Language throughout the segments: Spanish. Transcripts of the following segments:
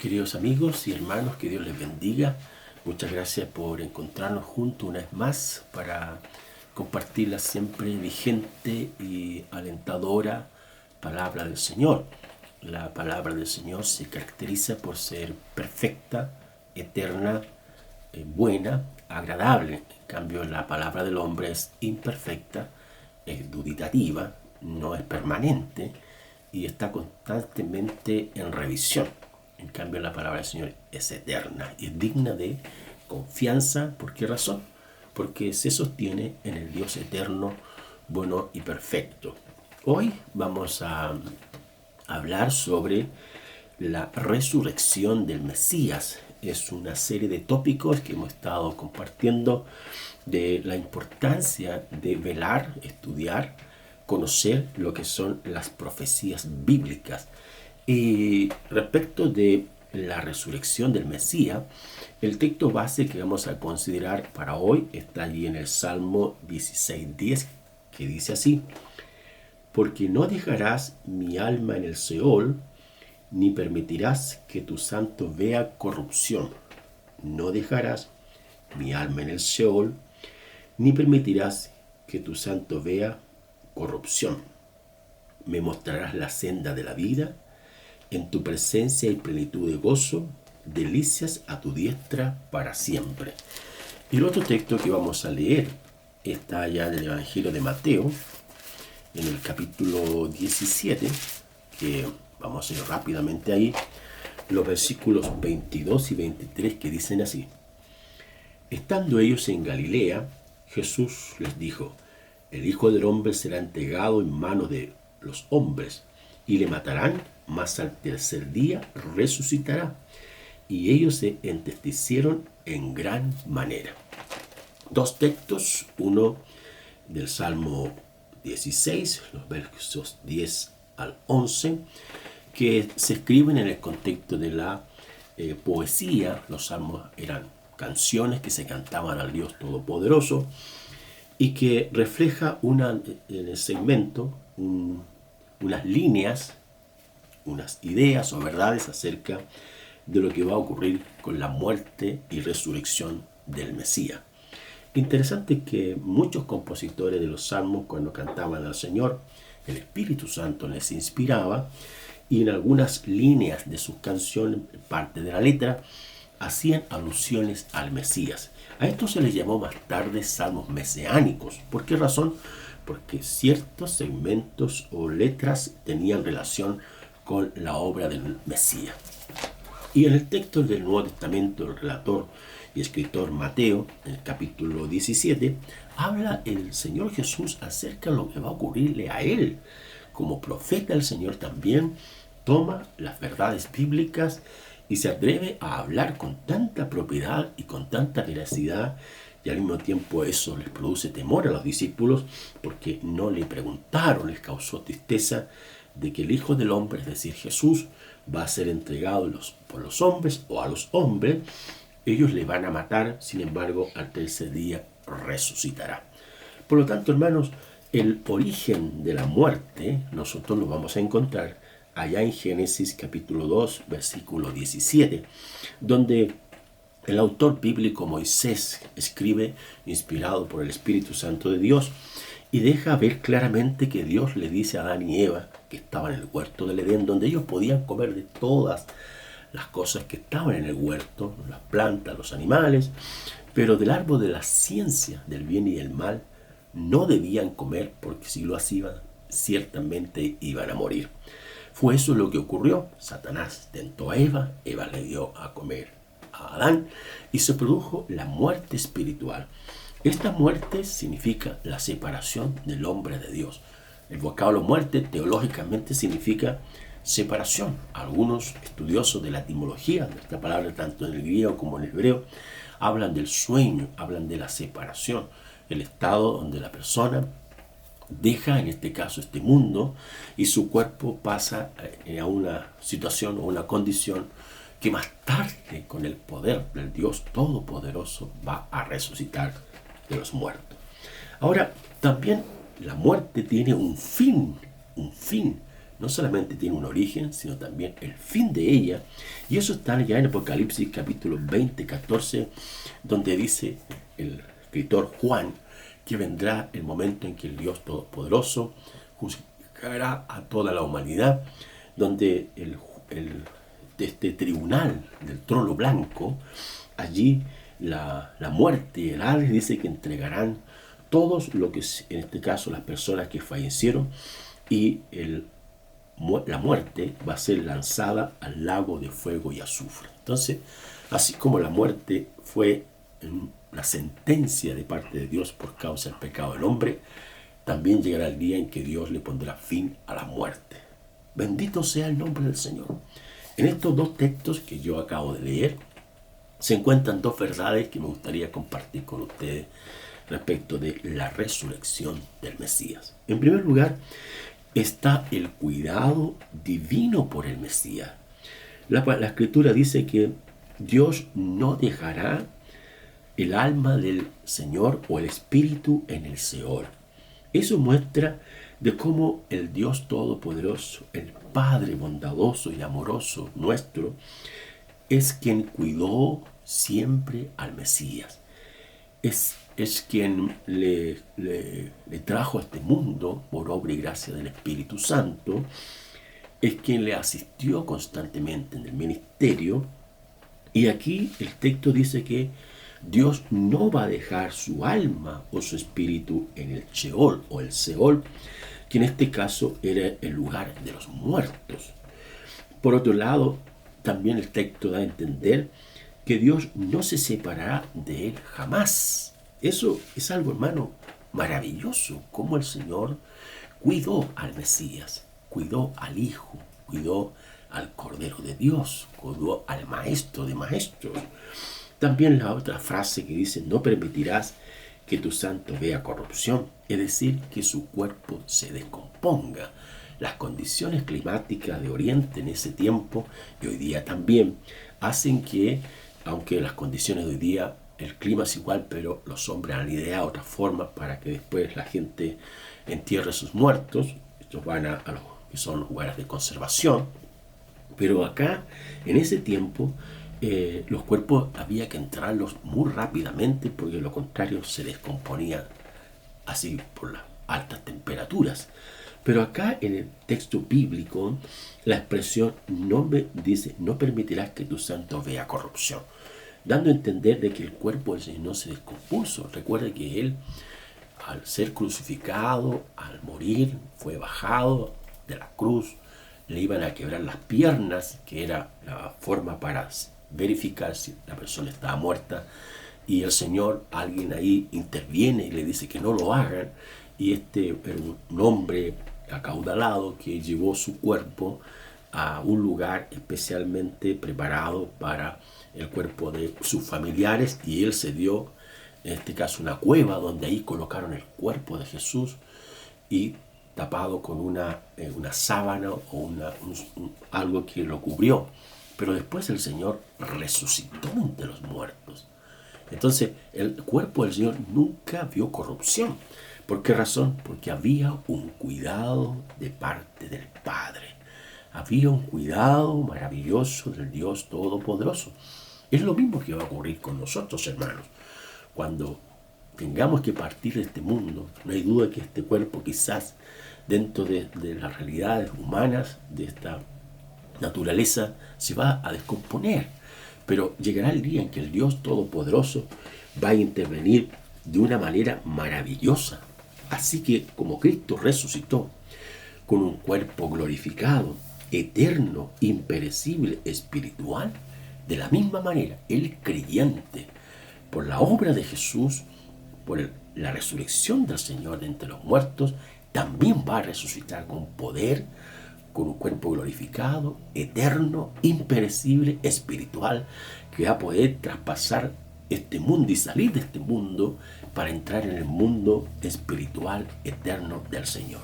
Queridos amigos y hermanos, que Dios les bendiga. Muchas gracias por encontrarnos juntos una vez más para compartir la siempre vigente y alentadora palabra del Señor. La palabra del Señor se caracteriza por ser perfecta, eterna, buena, agradable. En cambio, la palabra del hombre es imperfecta, es dubitativa, no es permanente y está constantemente en revisión. En cambio, la palabra del Señor es eterna y es digna de confianza. ¿Por qué razón? Porque se sostiene en el Dios eterno, bueno y perfecto. Hoy vamos a hablar sobre la resurrección del Mesías. Es una serie de tópicos que hemos estado compartiendo de la importancia de velar, estudiar, conocer lo que son las profecías bíblicas. Y respecto de la resurrección del Mesías, el texto base que vamos a considerar para hoy está allí en el Salmo 16:10, que dice así: porque no dejarás mi alma en el Seol, ni permitirás que tu santo vea corrupción. No dejarás mi alma en el Seol, ni permitirás que tu santo vea corrupción. Me mostrarás la senda de la vida. En tu presencia hay plenitud de gozo, delicias a tu diestra para siempre. Y el otro texto que vamos a leer está allá en el Evangelio de Mateo, en el capítulo 17, que vamos a ir rápidamente ahí, los versículos 22 y 23 que dicen así: estando ellos en Galilea, Jesús les dijo: el Hijo del Hombre será entregado en manos de los hombres, y le matarán, mas al tercer día resucitará. Y ellos se entristecieron en gran manera. Dos textos, uno del Salmo 16, los versos 10 al 11, que se escriben en el contexto de la poesía. Los salmos eran canciones que se cantaban al Dios Todopoderoso y que refleja en el segmento unas líneas, unas ideas o verdades acerca de lo que va a ocurrir con la muerte y resurrección del Mesías. Interesante que muchos compositores de los salmos, cuando cantaban al Señor, el Espíritu Santo les inspiraba, y en algunas líneas de sus canciones, parte de la letra, hacían alusiones al Mesías. A esto se les llamó más tarde salmos mesiánicos. ¿Por qué razón? Porque ciertos segmentos o letras tenían relación con la obra del Mesías. Y en el texto del Nuevo Testamento, el relator y escritor Mateo, en el capítulo 17, habla el Señor Jesús acerca de lo que va a ocurrirle a él. Como profeta, el Señor también toma las verdades bíblicas y se atreve a hablar con tanta propiedad y con tanta veracidad, y al mismo tiempo eso les produce temor a los discípulos, porque no le preguntaron, les causó tristeza de que el Hijo del Hombre, es decir, Jesús, va a ser entregado por los hombres o a los hombres. Ellos le van a matar, sin embargo, al tercer día resucitará. Por lo tanto, hermanos, el origen de la muerte nosotros lo vamos a encontrar allá en Génesis capítulo 2, versículo 17, donde el autor bíblico Moisés escribe, inspirado por el Espíritu Santo de Dios, y deja ver claramente que Dios le dice a Adán y Eva, que estaban en el huerto del Edén, donde ellos podían comer de todas las cosas que estaban en el huerto, las plantas, los animales, pero del árbol de la ciencia del bien y del mal no debían comer, porque si lo hacían, ciertamente iban a morir. Fue eso lo que ocurrió. Satanás tentó a Eva, Eva le dio a comer a Adán y se produjo la muerte espiritual. Esta muerte significa la separación del hombre de Dios. El vocablo muerte teológicamente significa separación. Algunos estudiosos de la etimología de esta palabra, tanto en el griego como en el hebreo, hablan del sueño, hablan de la separación, el estado donde la persona deja, en este caso, este mundo, y su cuerpo pasa a una situación o una condición que más tarde, con el poder del Dios Todopoderoso, va a resucitar de los muertos. Ahora, también la muerte tiene un fin, no solamente tiene un origen, sino también el fin de ella. Y eso está ya en Apocalipsis capítulo 20, 14, donde dice el escritor Juan que vendrá el momento en que el Dios Todopoderoso juzgará a toda la humanidad, donde este tribunal del trono blanco, allí la muerte y el Hades dice que entregarán todos lo que es, en este caso, las personas que fallecieron, y la muerte va a ser lanzada al lago de fuego y azufre. Entonces, así como la muerte fue la sentencia de parte de Dios por causa del pecado del hombre, también llegará el día en que Dios le pondrá fin a la muerte. Bendito sea el nombre del Señor. En estos dos textos que yo acabo de leer, se encuentran dos verdades que me gustaría compartir con ustedes respecto de la resurrección del Mesías. En primer lugar, está el cuidado divino por el Mesías. La Escritura dice que Dios no dejará el alma del Señor o el espíritu en el Seol. Eso muestra de cómo el Dios Todopoderoso, el Padre bondadoso y amoroso nuestro, es quien cuidó siempre al Mesías. Es quien le trajo a este mundo por obra y gracia del Espíritu Santo, es quien le asistió constantemente en el ministerio. Y aquí el texto dice que Dios no va a dejar su alma o su espíritu en el Sheol o el Seol, que en este caso era el lugar de los muertos. Por otro lado, también el texto da a entender que Dios no se separará de él jamás. Eso es algo, hermano, maravilloso, como el Señor cuidó al Mesías, cuidó al Hijo, cuidó al Cordero de Dios, cuidó al Maestro de Maestros. También la otra frase que dice: no permitirás que tu santo vea corrupción, es decir, que su cuerpo se descomponga. Las condiciones climáticas de Oriente en ese tiempo y hoy día también hacen que, aunque las condiciones de hoy día, el clima es igual, pero los hombres han ideado otras formas para que después la gente entierre sus muertos. Estos van a los que son lugares de conservación. Pero acá, en ese tiempo, los cuerpos había que enterrarlos muy rápidamente, porque de lo contrario se descomponían así por las altas temperaturas. Pero acá en el texto bíblico, la expresión dice: no permitirás que tu santo vea corrupción, dando a entender de que el cuerpo del Señor no se descompuso. Recuerde que Él, al ser crucificado, al morir, fue bajado de la cruz, le iban a quebrar las piernas, que era la forma para verificar si la persona estaba muerta, y el Señor, alguien ahí interviene y le dice que no lo hagan, y era un hombre acaudalado que llevó su cuerpo a un lugar especialmente preparado para el cuerpo de sus familiares, y él se dio, en este caso, una cueva donde ahí colocaron el cuerpo de Jesús, y tapado con una sábana o algo que lo cubrió. Pero después el Señor resucitó entre los muertos. Entonces, el cuerpo del Señor nunca vio corrupción. ¿Por qué razón? Porque había un cuidado de parte del Padre. Había un cuidado maravilloso del Dios Todopoderoso. Es lo mismo que va a ocurrir con nosotros, hermanos. Cuando tengamos que partir de este mundo, no hay duda que este cuerpo, quizás dentro de las realidades humanas de esta naturaleza, se va a descomponer. Pero llegará el día en que el Dios Todopoderoso va a intervenir de una manera maravillosa. Así que, como Cristo resucitó con un cuerpo glorificado, eterno, imperecible, espiritual, de la misma manera, el creyente, por la obra de Jesús, por la resurrección del Señor de entre los muertos, también va a resucitar con poder, con un cuerpo glorificado, eterno, imperecible, espiritual, que va a poder traspasar este mundo y salir de este mundo para entrar en el mundo espiritual eterno del Señor.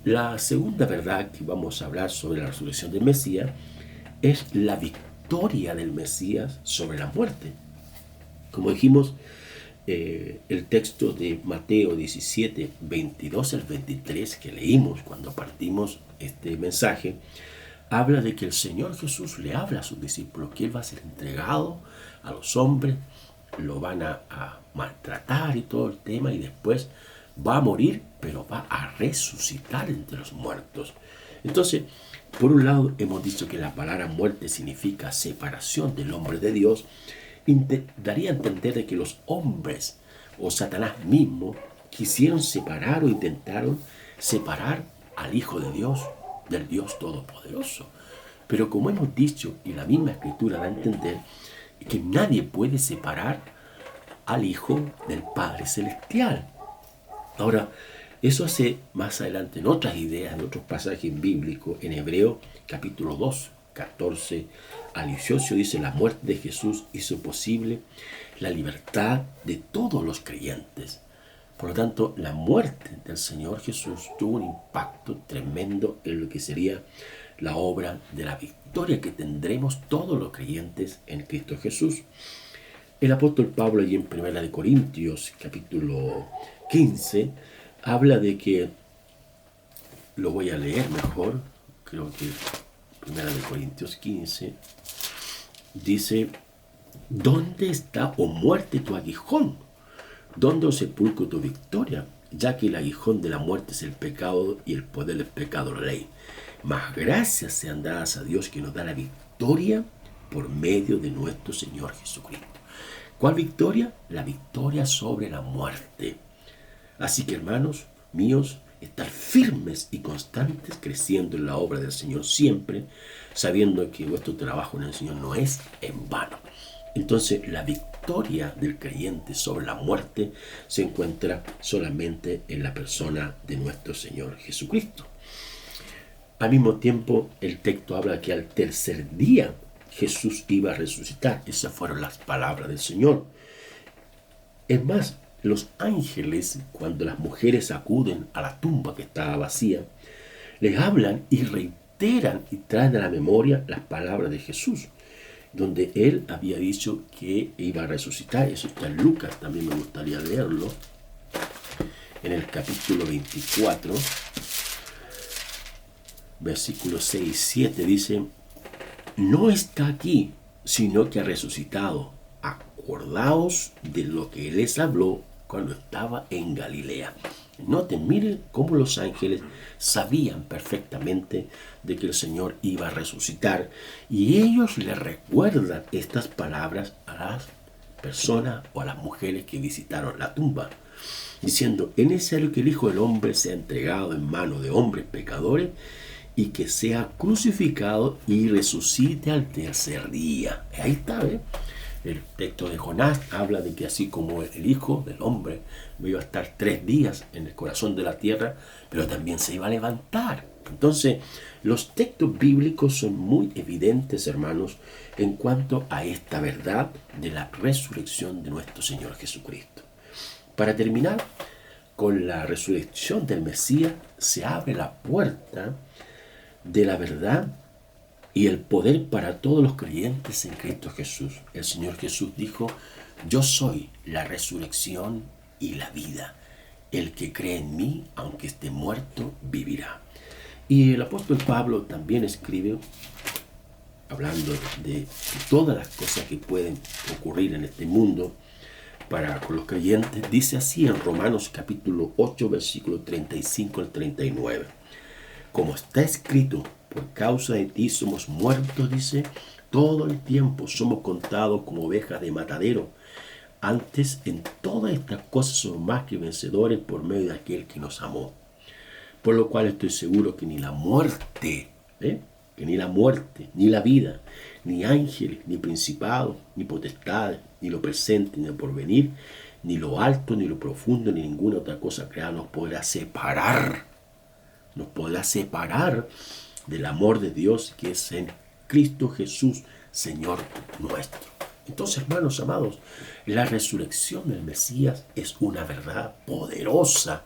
La segunda verdad que vamos a hablar sobre la resurrección del Mesías es la victoria del Mesías sobre la muerte. Como dijimos, el texto de Mateo 17, 22 al 23 que leímos cuando partimos este mensaje, habla de que el Señor Jesús le habla a sus discípulos que Él va a ser entregado a los hombres, lo van a maltratar y todo el tema, y después va a morir, pero va a resucitar entre los muertos. Entonces, por un lado hemos dicho que la palabra muerte significa separación del hombre de Dios, y daría a entender de que los hombres o Satanás mismo quisieron separar o intentaron separar al Hijo de Dios del Dios Todopoderoso. Pero como hemos dicho, y la misma Escritura da a entender, que nadie puede separar al Hijo del Padre Celestial. Ahora, eso hace más adelante en otras ideas, en otros pasajes bíblicos, en Hebreo capítulo 2, 14 al 18, dice: la muerte de Jesús hizo posible la libertad de todos los creyentes. Por lo tanto, la muerte del Señor Jesús tuvo un impacto tremendo en lo que sería la obra de la victoria que tendremos todos los creyentes en Cristo Jesús. El apóstol Pablo, allí en 1 Corintios capítulo 15, habla de que, lo voy a leer mejor, creo que 1 Corintios 15, dice: ¿dónde está, oh muerte, tu aguijón? ¿Dónde, oh sepulcro, tu victoria? Ya que el aguijón de la muerte es el pecado y el poder del pecado la ley. Mas gracias sean dadas a Dios que nos da la victoria por medio de nuestro Señor Jesucristo. ¿Cuál victoria? La victoria sobre la muerte. Así que, hermanos míos, estar firmes y constantes, creciendo en la obra del Señor siempre, sabiendo que vuestro trabajo en el Señor no es en vano. Entonces, la victoria del creyente sobre la muerte se encuentra solamente en la persona de nuestro Señor Jesucristo. Al mismo tiempo, el texto habla que al tercer día Jesús iba a resucitar. Esas fueron las palabras del Señor. Es más, los ángeles, cuando las mujeres acuden a la tumba que estaba vacía, les hablan y reiteran y traen a la memoria las palabras de Jesús, donde Él había dicho que iba a resucitar. Eso está en Lucas, también me gustaría leerlo, en el capítulo 24, versículos 6 y 7, dice: no está aquí, sino que ha resucitado. Acordaos de lo que Él les habló cuando estaba en Galilea. Noten, miren cómo los ángeles sabían perfectamente de que el Señor iba a resucitar, y ellos le recuerdan estas palabras a las personas o a las mujeres que visitaron la tumba, diciendo: es necesario que el Hijo del Hombre sea entregado en manos de hombres pecadores y que sea crucificado y resucite al tercer día. Ahí está, ¿eh? El texto de Jonás habla de que así como el Hijo del Hombre iba a estar 3 días en el corazón de la tierra, pero también se iba a levantar. Entonces, los textos bíblicos son muy evidentes, hermanos, en cuanto a esta verdad de la resurrección de nuestro Señor Jesucristo. Para terminar, con la resurrección del Mesías se abre la puerta de la verdad y el poder para todos los creyentes en Cristo Jesús. El Señor Jesús dijo: yo soy la resurrección y la vida. El que cree en mí, aunque esté muerto, vivirá. Y el apóstol Pablo también escribe, hablando de todas las cosas que pueden ocurrir en este mundo con los creyentes, dice así en Romanos capítulo 8, versículo 35 al 39. Como está escrito: por causa de ti somos muertos, dice, todo el tiempo somos contados como ovejas de matadero. Antes, en todas estas cosas somos más que vencedores por medio de aquel que nos amó. Por lo cual estoy seguro que ni la muerte, ni la vida, ni ángeles, ni principados, ni potestades, ni lo presente, ni lo porvenir, ni lo alto, ni lo profundo, ni ninguna otra cosa creada nos podrá separar del amor de Dios que es en Cristo Jesús, Señor nuestro. Entonces, hermanos amados, la resurrección del Mesías es una verdad poderosa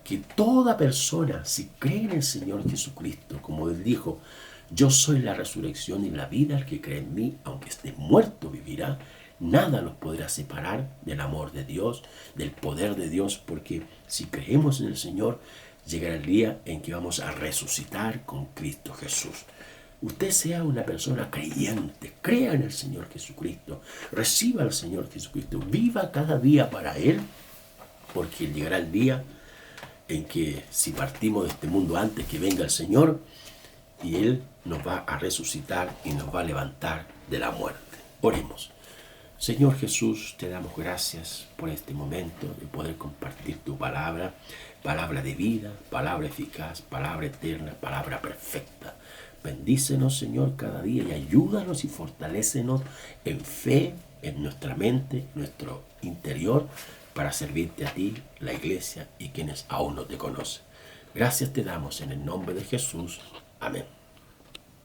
que toda persona, si cree en el Señor Jesucristo, como Él dijo: yo soy la resurrección y la vida, el que cree en mí, aunque esté muerto, vivirá, Nada nos podrá separar del amor de Dios, del poder de Dios, porque si creemos en el Señor, llegará el día en que vamos a resucitar con Cristo Jesús. Usted sea una persona creyente, crea en el Señor Jesucristo, reciba al Señor Jesucristo, viva cada día para Él, porque llegará el día en que si partimos de este mundo antes que venga el Señor, y Él nos va a resucitar y nos va a levantar de la muerte. Oremos. Señor Jesús, te damos gracias por este momento de poder compartir tu palabra, palabra de vida, palabra eficaz, palabra eterna, palabra perfecta. Bendícenos, Señor, cada día y ayúdanos y fortalécenos en fe, en nuestra mente, nuestro interior, para servirte a ti, la iglesia y quienes aún no te conocen. Gracias te damos en el nombre de Jesús. Amén.